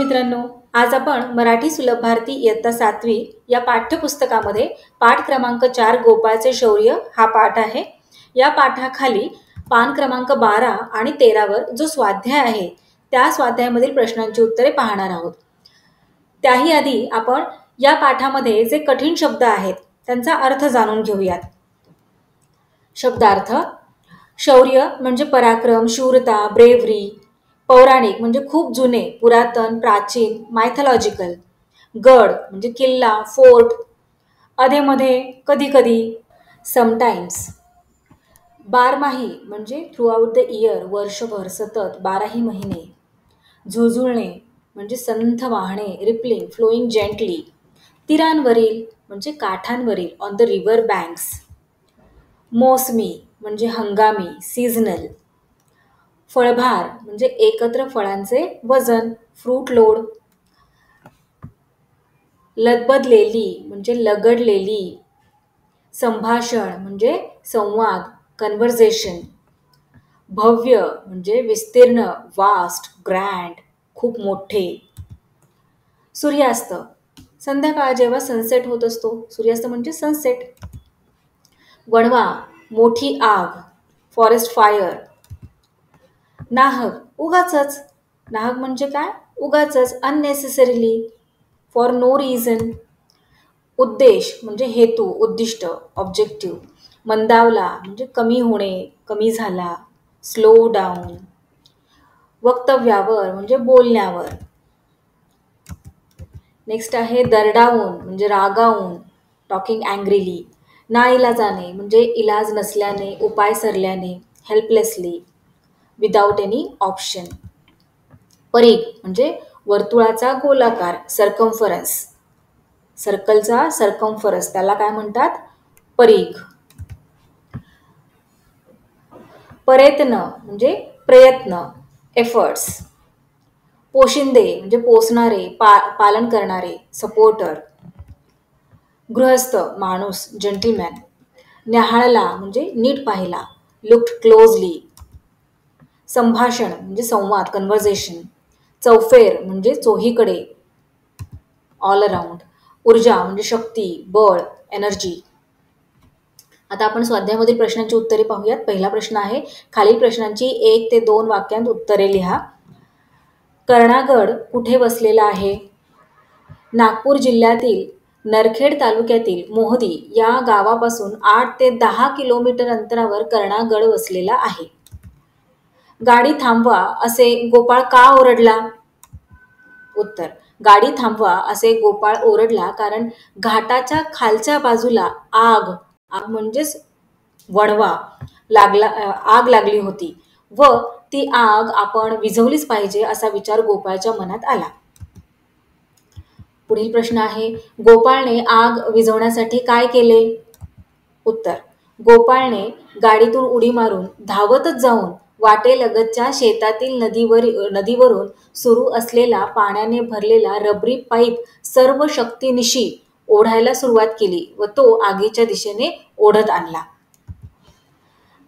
मित्रांनो, आज आपण मराठी सुलभ भारती इयत्ता 7वी या पाठ्यपुस्तकामध्ये पाठ क्रमांक 4 गोपाळचे शौर्य हा पाठ आहे. या पाठाखाली पान क्रमांक 12 आणि 13 वर जो स्वाध्याय आहे त्या स्वाध्यायामधील प्रश्नांची उत्तरे पाहणार आहोत. त्याही आधी आपण या पाठामध्ये जे कठीण शब्द आहेत त्यांचा अर्थ जाणून घेऊयात. शब्दार्थ: शौर्य म्हणजे पराक्रम, शूरता, ब्रेव्हरी. पौराणिक म्हणजे खूप जुने, पुरातन, प्राचीन, मायथॉलॉजिकल. गड म्हणजे किल्ला, फोर्ट. अधेमध्ये, कधी कधी, समटाइम्स. बारमाही म्हणजे थ्रू आउट द इयर, वर्षभर, सतत, 12ही महिने. झुळझुळणे म्हणजे संथ वाहणे, रिपलिंग, फ्लोईंग जेंटली. तीरांवरील म्हणजे काठांवरील, ऑन द रिव्हर बँक्स. मोसमी म्हणजे हंगामी, सीझनल. फळभार म्हणजे एकत्र फळांचे वजन, फ्रूट लोड. लदबदलेली म्हणजे लगडलेली. संभाषण म्हणजे संवाद, कन्व्हर्सेशन. भव्य म्हणजे विस्तीर्ण, वास्ट, ग्रँड, खूप मोठे. सूर्यास्त संध्याकाळ जेव्हा सनसेट होत असतो, सूर्यास्त म्हणजे सनसेट. वणवा मोठी आग, फॉरेस्ट फायर. नाहक उगाचच. नाहक म्हणजे काय? उगाचच, अननेसेसरीली, फॉर नो रिझन. उद्देश म्हणजे हेतू, उद्दिष्ट, ऑब्जेक्टिव्ह. मंदावला म्हणजे कमी होणे, कमी झाला, स्लो डाऊन. वक्तव्यावर म्हणजे बोलण्यावर. नेक्स्ट आहे दरडावून म्हणजे रागावून, टॉकिंग अँग्रीली. नाइलाजाने म्हणजे इलाज नसल्याने, उपाय सरल्याने, हेल्पलेसली, विदाउट एनी ऑप्शन. परीघ म्हणजे वर्तुळाचा गोलाकार, सर्कम्फरन्स. सर्कलचा सर्कम्फरन्स त्याला काय म्हणतात? परीघ. प्रयत्न म्हणजे प्रयत्न, एफर्ट्स. पोशिंदे म्हणजे पोसणारे, पालन करणारे, सपोर्टर. गृहस्थ माणूस, जेंटलमॅन. न्याहाळला म्हणजे नीट पाहिला, लुक्ड क्लोजली. संभाषण म्हणजे संवाद, कन्व्हर्सेशन. चौफेर म्हणजे चोहीकडे, ऑल अराउंड. ऊर्जा म्हणजे शक्ती, बळ, एनर्जी. आता आपण स्वाध्यायामधील प्रश्नांची उत्तरे पाहूयात. पहिला प्रश्न आहे, खालील प्रश्नांची 1 ते 2 वाक्यांत उत्तरे लिहा. कर्णागड कुठे वसलेला आहे? नागपूर जिल्ह्यातील नरखेड तालुक्यातील मोहदी या गावापासून 8 ते 10 किलोमीटर अंतरावर कर्णागड वसलेला आहे. गाडी थांबवा असे गोपाळ का ओरडला? उत्तर: गाडी थांबवा असे गोपाळ ओरडला कारण घाटाच्या खालच्या बाजूला आग म्हणजेच वणवा आग लागली होती व ती आग आपण विझवलीच पाहिजे असा विचार गोपाळच्या मनात आला. पुढील प्रश्न आहे, गोपाळने आग विझवण्यासाठी काय केले? उत्तर: गोपाळने गाडीतून उडी मारून धावतच जाऊन वाटेलगतच्या शेतातील नदीवरून सुरू असलेला पाण्याने भरलेला रबरी पाईप सर्व शक्तीनिशी ओढायला सुरुवात केली व तो आगीच्या दिशेने ओढत आणला.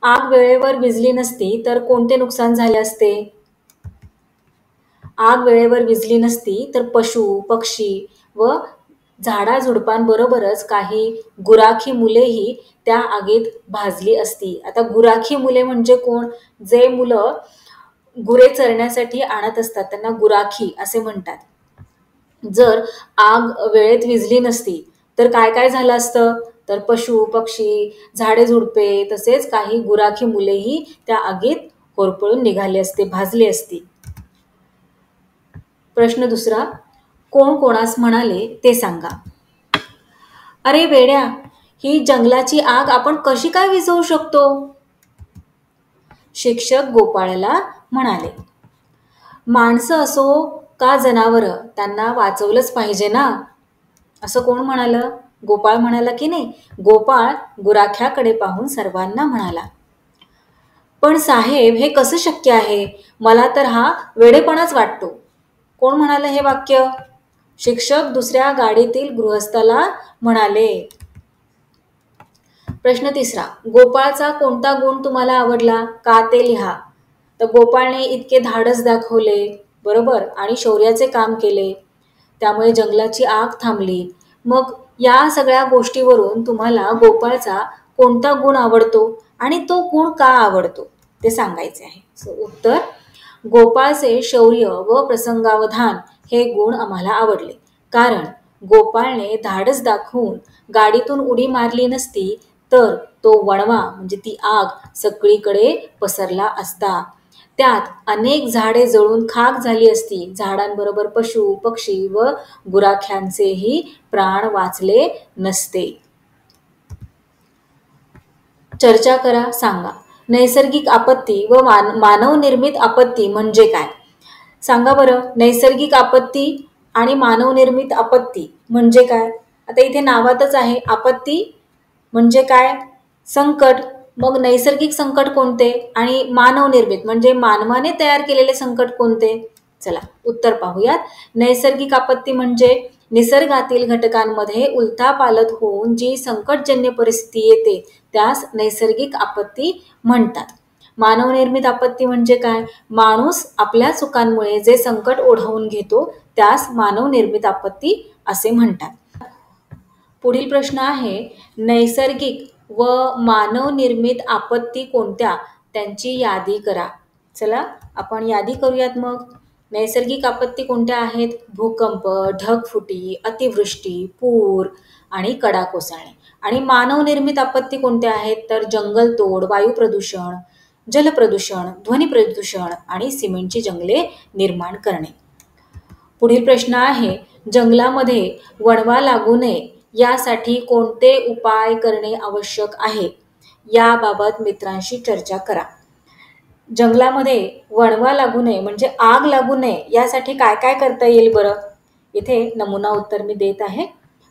आग वेळेवर विझली नसती तर कोणते नुकसान झाले असते? आग वेळेवर विझली नसती तर पशु, पक्षी व झाडाझुडपांबरोबरच काही गुराखी मुलेही त्या आगीत भाजली असती. आता गुराखी मुले म्हणजे कोण? जे मुलं गुरे चरण्यासाठी आणत असतात त्यांना गुराखी असे म्हणतात. जर आग वेळेत विझली नसती तर काय काय झालं असतं? तर पशु, पक्षी, झाडे झुडपे तसेच काही गुराखी मुलेही त्या आगीत होरपळून निघाले असते, भाजली असती. प्रश्न दुसरा, कोण कोणास म्हणाले ते सांगा. अरे वेड्या, ही जंगलाची आग आपण कशी काय विझवू शकतो? शिक्षक गोपाळला म्हणाले, माणसं असो का जनावरं, त्यांना वाचवलंच पाहिजे ना. असं कोण म्हणालं? गोपाळ म्हणाला की नाही? गोपाळ गुराख्याकडे पाहून सर्वांना म्हणाला, पण साहेब हे कसं शक्य आहे? मला तर हा वेडेपणाच वाटतो. कोण म्हणालं हे वाक्य? शिक्षक दुसऱ्या गाडीतील गृहस्थाला म्हणाले. प्रश्न तिसरा, गोपाळचा कोणता गुण तुम्हाला आवडला? का ते लिहा. तर गोपाळने इतके धाडस दाखवले, बरोबर, आणि शौर्याचे काम केले, त्यामुळे जंगलाची आग थांबली. मग या सगळ्या गोष्टीवरून तुम्हाला गोपाळचा कोणता गुण आवडतो आणि तो गुण का आवडतो ते सांगायचे आहे. उत्तर, गोपाळचे शौर्य व प्रसंगावधान हे गुण आम्हाला आवडले, कारण गोपाळने धाडस दाखवून गाडीतून उडी मारली नसती तर तो वणवा म्हणजे ती आग सगळीकडे पसरला असता. त्यात अनेक झाडे जळून खाक झाली असती. झाडांबरोबर पशु पक्षी व गुराख्यांचेही प्राण वाचले नसते. चर्चा करा, सांगा. नैसर्गिक आपत्ती व मानवनिर्मित आपत्ती म्हणजे काय? सांगा बरं. नैसर्गिक आपत्ती आणि मानवनिर्मित आपत्ती म्हणजे काय? आता इथे नावातच आहे. आपत्ती म्हणजे काय? संकट. मग नैसर्गिक संकट कोणते आणि मानवनिर्मित म्हणजे मानवाने तयार केलेले संकट कोणते? चला उत्तर पाहूयात. नैसर्गिक आपत्ती म्हणजे निसर्गातील घटकांमध्ये उलथापालथ होऊन जी संकटजन्य परिस्थिती येते त्यास नैसर्गिक आपत्ती म्हणतात. मानवनिर्मित आपत्ती म्हणजे काय? माणूस आपल्या चुकांमुळे जे संकट ओढावून घेतो त्यास मानवनिर्मित आपत्ती असे म्हणतात. पुढील प्रश्न आहे, नैसर्गिक व मानवनिर्मित आपत्ती कोणत्या त्यांची यादी करा. चला आपण यादी करूयात. मग नैसर्गिक आपत्ती कोणत्या आहेत? भूकंप, ढगफुटी, अतिवृष्टी, पूर आणि कडा कोसळणे. आणि मानवनिर्मित आपत्ती कोणत्या आहेत? तर जंगलतोड, वायू प्रदूषण, जलप्रदूषण, ध्वनी प्रदूषण आणि सिमेंटची जंगले निर्माण करणे. पुढील प्रश्न आहे, जंगलामध्ये वणवा लागू नये यासाठी कोणते उपाय करणे आवश्यक आहे? याबाबत मित्रांशी चर्चा करा. जंगलामध्ये वणवा लागू नये म्हणजे आग लागू नये यासाठी काय काय करता येईल बरं? इथे नमुना उत्तर मी देत आहे.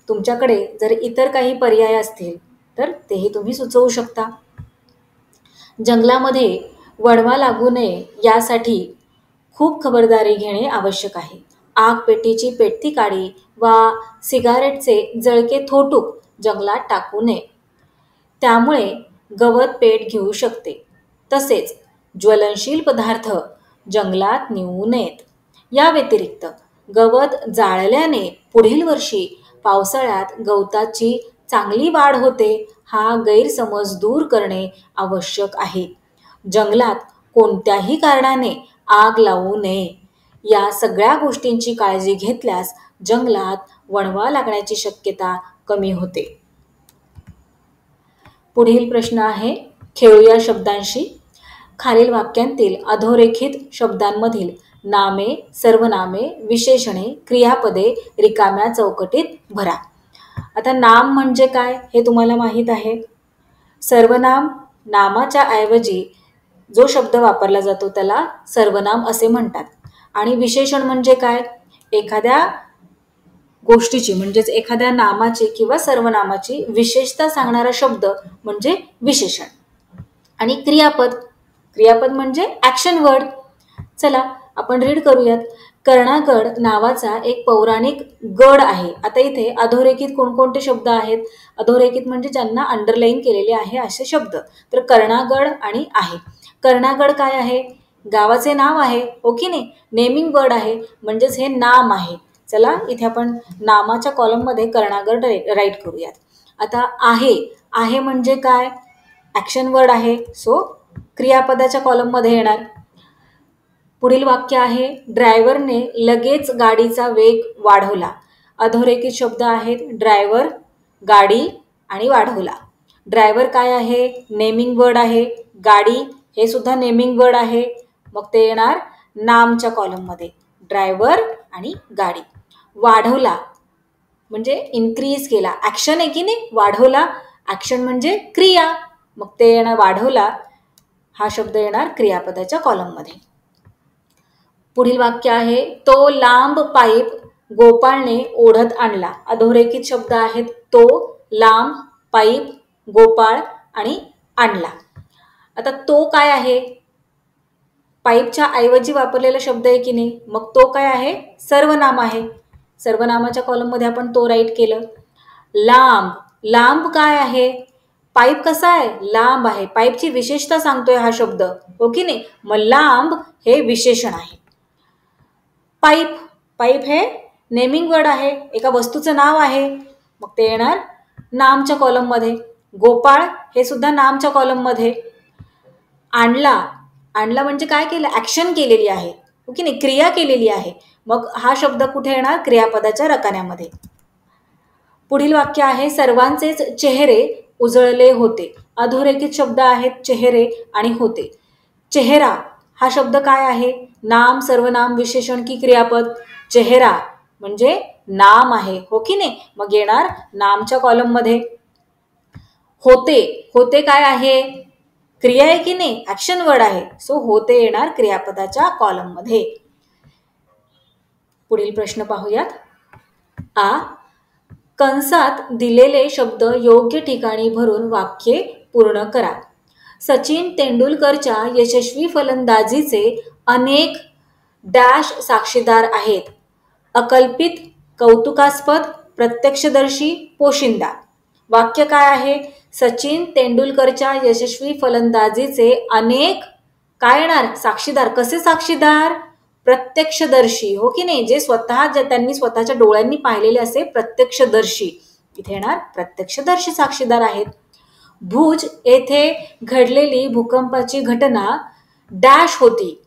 तुमच्याकडे जर इतर काही पर्याय असतील तर तेही तुम्ही सुचवू शकता. जंगलामध्ये वणवा लागू नये यासाठी खूप खबरदारी घेणे आवश्यक आहे. आग पेटीची पेटती काडी वा सिगारेटचे जळके थोटूक जंगलात टाकू नये, त्यामुळे गवत पेट घेऊ शकते. तसेच ज्वलनशील पदार्थ जंगलात नेऊ नयेत. या व्यतिरिक्त गवत जाळल्याने पुढील वर्षी पावसाळ्यात गवताची चांगली वाढ होते हा गैरसमज दूर करणे आवश्यक आहे. जंगलात कोणत्याही कारणाने आग लावू नये. या सगळ्या गोष्टींची काळजी घेतल्यास जंगलात वणवा लागण्याची शक्यता कमी होते. पुढील प्रश्न आहे, खेळूया शब्दांशी. खालील वाक्यांतील अधोरेखित शब्दांमधील नामे, सर्वनामे, विशेषणे, क्रियापदे रिकाम्या चौकटीत भरा. आता नाम म्हणजे काय हे तुम्हाला माहीत आहे. सर्वनाम, नामाच्या ऐवजी जो शब्द वापरला जातो त्याला सर्वनाम असे म्हणतात. आणि विशेषण म्हणजे काय? एखाद्या गोष्टीची म्हणजेच एखाद्या नामाची किंवा सर्वनामाची विशेषता सांगणारा शब्द म्हणजे विशेषण. आणि क्रियापद, क्रियापद म्हणजे ॲक्शन वर्ड. चला आपण रीड करूयात. कर्णागड नावाचा एक पौराणिक गड आहे. आता इथे अधोरेखित कोणकोणते शब्द आहेत? अधोरेखित म्हणजे ज्यांना अंडरलाईन केलेले आहे असे शब्द. तर कर्णागड आणि आहे. कर्णागड काय आहे? गावाचे नाव आहे, हो की नाही? नेमिंग वर्ड आहे म्हणजेच हे नाम आहे. चला इथे आपण नामाच्या कॉलममध्ये कर्णागड राईट करूयात. आता आहे, आहे म्हणजे काय? ॲक्शन वर्ड आहे, सो क्रियापदाच्या कॉलममध्ये येणार. पुढील वाक्य आहे, ड्रायव्हरने लगेच गाडीचा वेग वाढवला. अधोरेखित शब्द आहेत ड्रायव्हर, गाडी आणि वाढवला. ड्रायव्हर काय आहे? नेमिंग वर्ड आहे. गाडी हे सुद्धा नेमिंग वर्ड आहे. मग ते येणार नामच्या कॉलममध्ये. ड्रायव्हर आणि गाडी. वाढवला म्हणजे इन्क्रीज केला, ॲक्शन आहे की नाही? वाढवला ॲक्शन म्हणजे क्रिया, मग ते येणार वाढवला हा शब्द येणार क्रियापदाच्या कॉलममध्ये. पुढील वाक्य आहे, तो लांब पाईप गोपाळने ओढत आणला. अधोरेखित शब्द आहेत तो, लांब, पाईप, गोपाळ आणि आणला. आता तो काय आहे? पाईपच्या ऐवजी वापरलेला शब्द आहे की नाही? मग तो काय आहे? सर्वनाम आहे. सर्वनामाच्या कॉलममध्ये आपण तो राईट केलं. लांब, लांब काय आहे? पाईप कसा आहे? लांब आहे. पाईपची विशेषता सांगतोय हा शब्द, हो की नाही? मग लांब हे विशेषण आहे. पाईप, पाईप हे नेमिंग वर्ड आहे, एका वस्तूचं नाव आहे, मग ते येणार नामच्या कॉलममध्ये. गोपाळ हे सुद्धा नामच्या कॉलममध्ये. आणला, आणला म्हणजे काय केलं, ऍक्शन केलेली आहे, ओके नाही, क्रिया केलेली आहे, मग हा शब्द कुठे येणार, क्रियापदाच्या रकान्यामध्ये. पुढील वाक्य आहे सर्वांचेच चेहरे उजळले होते. अधोरेखित शब्द आहेत चेहरे आणि होते. चेहरा हा शब्द काय आहे, नाम, सर्वनाम, विशेषण की क्रियापद. चेहरा म्हणजे नाम आहे, हो की नाही, मग येणार नामच्या कॉलममध्ये. होते, होते काय आहे, क्रिया आहे की नाही, ऍक्शन वर्ड आहे, सो होते येणार क्रियापदाच्या कॉलममध्ये. पुढील प्रश्न पाहूयात. आ, कंसात दिलेले शब्द योग्य ठिकाणी भरून वाक्ये पूर्ण करा. सचिन तेंडुलकरच्या यशस्वी फलंदाजीचे अनेक डॅश साक्षीदार आहेत. अकल्पित, कौतुकास्पद, प्रत्यक्षदर्शी, पोशिंदा. वाक्य काय आहे, सचिन तेंडुलकरच्या यशस्वी फलंदाजीचे अनेक काय येणार, साक्षीदार. कसे साक्षीदार, प्रत्यक्षदर्शी, हो की नाही, जे त्यांनी स्वतःच्या डोळ्यांनी पाहिलेले असे प्रत्यक्षदर्शी. इथे येणार प्रत्यक्षदर्शी साक्षीदार आहेत. भुज येथे घडलेली भूकंपाची घटना डॅश होती.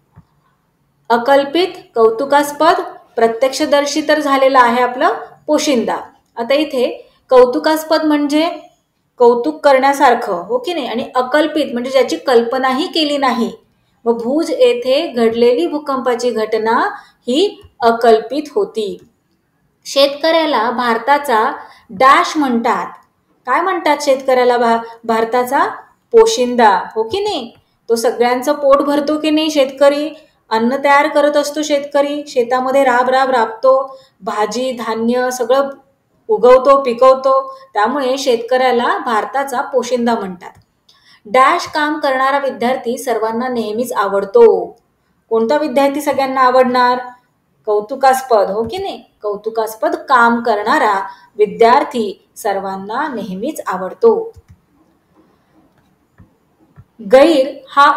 अकल्पित, कौतुकास्पद, प्रत्यक्षदर्शी तर झालेलं आहे आपलं पोशिंदा. आता इथे कौतुकास्पद म्हणजे कौतुक करण्यासारखं, हो की नाही, आणि अकल्पित म्हणजे ज्याची कल्पनाही केली नाही. व भुज येथे घडलेली भूकंपाची घटना ही अकल्पित होती. शेतकऱ्याला भारताचा डॅश म्हणतात. काय म्हणतात शेतकऱ्याला भारताचा, पोशिंदा, हो की नाही. तो सगळ्यांचं पोट भरतो की नाही शेतकरी, अन्न तयार करत असतो शेतकरी, शेतामध्ये राब राब राबतो, भाजी धान्य सगळं उगवतो, पिकवतो, त्यामुळे शेतकऱ्याला भारताचा पोशिंदा म्हणतात. डॅश काम करणारा विद्यार्थी सर्वांना नेहमीच आवडतो. कोणता विद्यार्थी सगळ्यांना आवडणार, कौतुकास्पद, हो की नाही, कौतुकास्पद काम करणारा विद्यार्थी सर्वांना नेहमीच आवडतो. गैर हा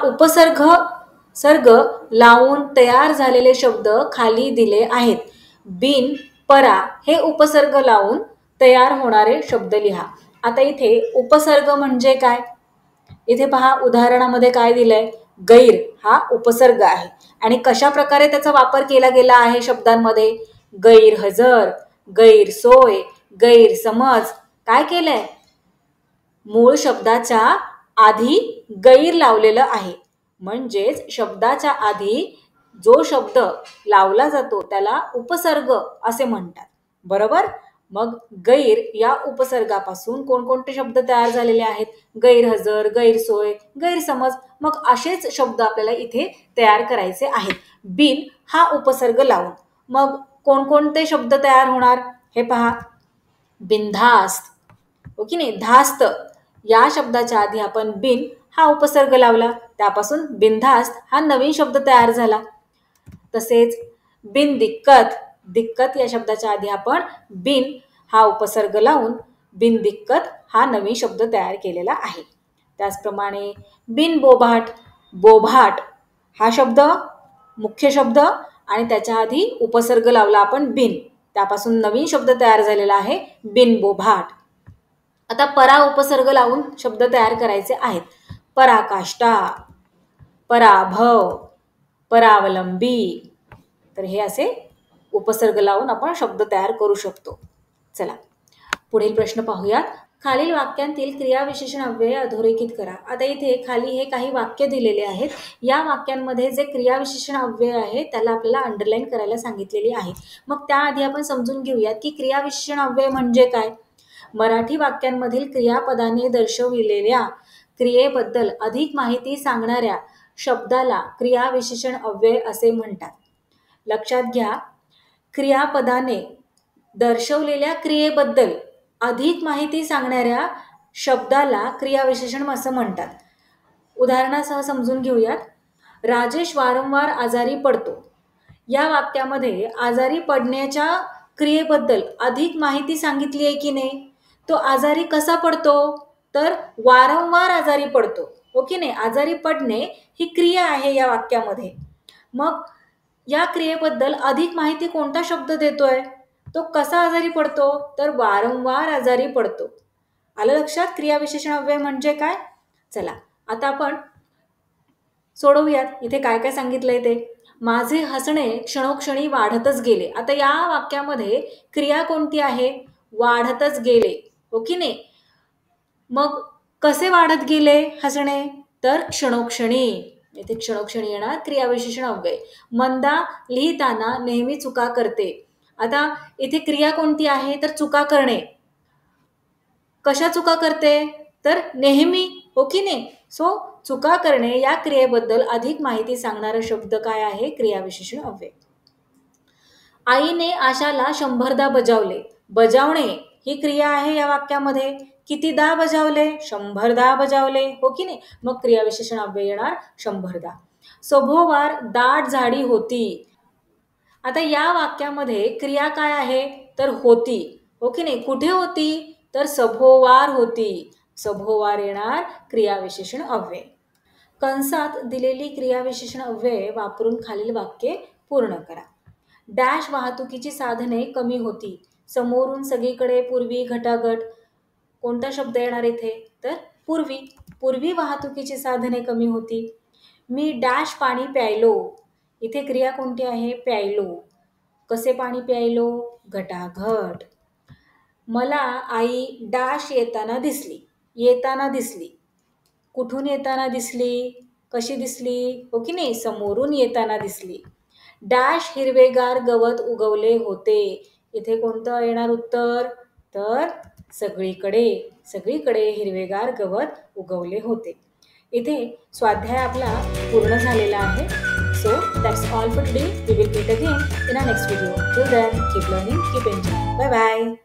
सर्ग लावून तयार झालेले शब्द खाली दिले आहेत. बिन, परा हे उपसर्ग लावून तयार होणारे शब्द लिहा. आता इथे उपसर्ग म्हणजे काय, इथे पहा उदाहरणामध्ये काय दिलंय, गैर हा उपसर्ग आहे आणि कशा प्रकारे त्याचा वापर केला गेला आहे शब्दांमध्ये, गैरहजर, गैरसोय, गैरसमज. काय केलंय, मूळ शब्दाच्या आधी गैर लावलेलं आहे, म्हणजेच शब्दाच्या आधी जो शब्द लावला जातो त्याला उपसर्ग असे म्हणतात, बरोबर. मग गैर या उपसर्गापासून कोणकोणते शब्द तयार झालेले आहेत, गैरहजर, गैरसोय, गैरसमज. मग असेच शब्द आपल्याला इथे तयार करायचे आहेत. बिन हा उपसर्ग लावून मग कोणकोणते शब्द तयार होणार, हे पहा, बिनधास्त, हो की नाही, धास्त या शब्दाच्या आधी आपण बिन हा उपसर्ग लावला, त्यापासून बिनधास्त हा नवीन शब्द तयार झाला. तसेच बिन दिक्कत, दिक्कत या शब्दाच्या आधी आपण बिन हा उपसर्ग लावून बिन दिक्कत हा नवीन शब्द तयार केलेला आहे. त्याचप्रमाणे बिन बोभाट, बोभाट हा शब्द मुख्य शब्द आणि त्याच्या आधी उपसर्ग लावला आपण बिन, त्यापासून नवीन शब्द तयार झालेला आहे बिन बोभाट. आता परा उपसर्ग लावून शब्द तयार करायचे आहेत. पराकाष्ठा, पराभव, परावलंबी. तर हे असे उपसर्ग लावून आपण शब्द तयार करू शकतो. चला पुढील प्रश्न पाहूयात. खालील वाक्यांतील क्रियाविशेषण अव्यय अधोरेखित करा. आता इथे खाली हे काही वाक्य दिलेले आहेत. या वाक्यांमध्ये जे क्रियाविशेषण अव्यय आहे त्याला आपल्याला अंडरलाईन करायला सांगितलेली आहे. मग त्याआधी आपण समजून घेऊयात की क्रियाविशेषण अव्यय म्हणजे काय. मराठी वाक्यांमधील क्रियापदाने दर्शविलेल्या क्रियेबद्दल अधिक माहिती सांगणाऱ्या शब्दाला क्रियाविशेषण अव्यय असे म्हणतात. लक्षात घ्या, क्रियापदाने दर्शवलेल्या क्रियेबद्दल अधिक माहिती सांगणाऱ्या शब्दाला क्रियाविशेषण असं म्हणतात. उदाहरणासह समजून घेऊयात. राजेश वारंवार आजारी पडतो. या वाक्यामध्ये आजारी पडण्याच्या क्रियेबद्दल अधिक माहिती सांगितली आहे की नाही. तो आजारी कसा पडतो, तर वारंवार आजारी पडतो, हो की नाही. आजारी पडणे ही क्रिया आहे या वाक्यामध्ये. मग या क्रियेबद्दल अधिक माहिती कोणता शब्द देतोय? तो कसा आजारी पडतो? तर वारंवार आजारी पडतो. आलं लक्षात क्रियाविशेषण अव्यय म्हणजे काय? चला आता आपण सोडवूयात. इथे काय काय सांगितलंय ते. माझे हसणे क्षणोक्षणी वाढतच गेले. आता या वाक्यामध्ये क्रिया कोणती आहे? वाढतच गेले, हो की नाही? मग कसे वाढत गेले हसणे? तर क्षणोक्षणी. इथे क्षणोक्षणी येणार क्रियाविशेषण अव्यय. मंदा लिहिताना नेहमी चुका करते. आता इथे क्रिया कोणती आहे? तर चुका करणे. कशा चुका करते? तर नेहमी, हो की नाही? सो चुका करणे या क्रियेबद्दल अधिक माहिती सांगणारा शब्द काय आहे? क्रियाविशेषण अव्यय. आईने आशाला 100दा बजावले. बजावणे ही क्रिया आहे या वाक्यामध्ये. कितीदा बजावले? 100दा बजावले, हो की नाही? मग क्रियाविशेषण अव्यय येणार 100दा. सभोवार दाट झाडी होती. आता या वाक्यामध्ये क्रिया काय आहे? तर होती, हो की नाही? कुठे होती? तर सभोवार होती. सभोवार येणार क्रियाविशेषण अव्यय. कंसात दिलेली क्रियाविशेषण अव्यय वापरून खालील वाक्ये पूर्ण करा. डॅश वाहतुकीची साधने कमी होती. समोरून सगळीकडे पूर्वी घटाघट. कोणता शब्द येणार इथे? तर पूर्वी. पूर्वी वाहतुकीची साधने कमी होती. मी डॅश पाणी प्यायलो. इथे क्रिया कोणती आहे? प्यायलो. कसे पाणी प्यायलो? घटाघट. मला आई डॅश येताना दिसली. येताना दिसली. कुठून येताना दिसली? कशी दिसली? हो की नाही? समोरून येताना दिसली. डॅश हिरवेगार गवत उगवले होते. इथे कोणतं येणार उत्तर? तर सगळीकडे. सगळीकडे हिरवेगार गवत उगवले होते. इथे स्वाध्याय आपला पूर्ण झालेला आहे. So that's all for today. We will meet again in our next video. Till then keep learning, keep enjoying. Bye bye.